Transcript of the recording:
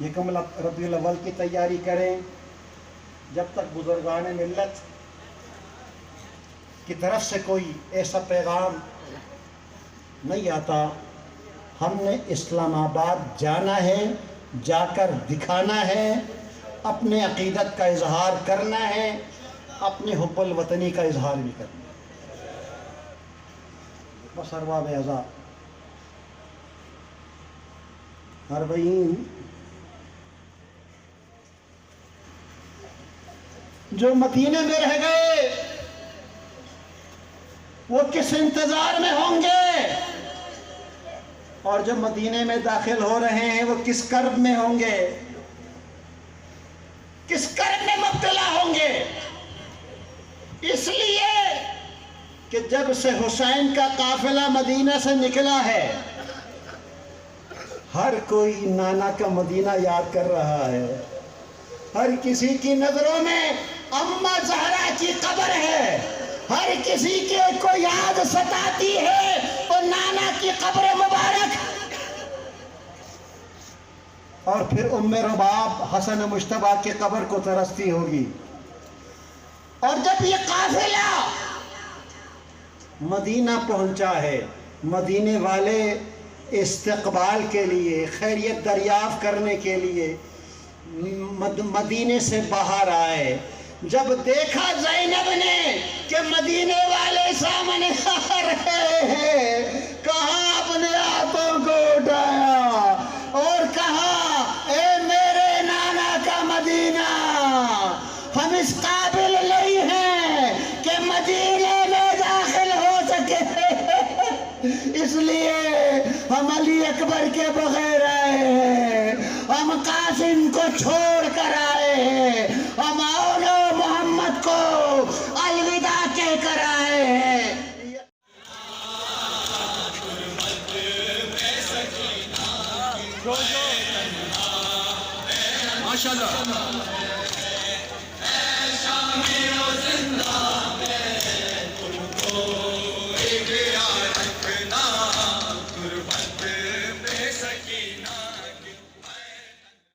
یکم ربیع الاول کی تیاری کریں. جب تک بزرگان ملت کی طرف سے کوئی ایسا پیغام نہیں آتا، ہم نے اسلام آباد جانا ہے، جا کر دکھانا ہے، اپنے عقیدت کا اظہار کرنا ہے، اپنے حب الوطنی کا اظہار بھی کرنا ہے. بس ارباب اعضاء 40 جو مدینے میں رہ گئے وہ کس انتظار میں ہوں گے، اور جو مدینے میں داخل ہو رہے ہیں وہ کس کرب میں ہوں گے، کس کرب میں مبتلا ہوں گے. اس لیے کہ جب سے حسین کا قافلہ مدینہ سے نکلا ہے، ہر کوئی نانا کا مدینہ یاد کر رہا ہے. ہر کسی کی نظروں میں اماں زہرا کی قبر ہے، ہر کسی کے کو یاد ستاتی ہے وہ نانا کی قبر مبارک. اور پھر ام رباب حسن مجتبیٰ کی قبر کو ترستی ہوگی. اور جب یہ قافلہ مدینہ پہنچا ہے، مدینے والے استقبال کے لیے، خیریت دریافت کرنے کے لیے مدینے سے باہر آئے. جب دیکھا زینب نے کہ مدینے والے سامنے آ رہے ہیں، کہاں اپنے ہاتھوں کو اٹھایا اور کہا اے میرے نانا کا مدینہ، ہم اس قابل نہیں ہیں کہ مدینے میں داخل ہو سکے، اس لیے ہم علی اکبر کے بغیر آئے ہیں، ہم قاسم کو چھوڑ کر آئے ہیں، ہم اولا محمد کو الوداع کہہ کر آئے ہیں. ماشاءاللہ.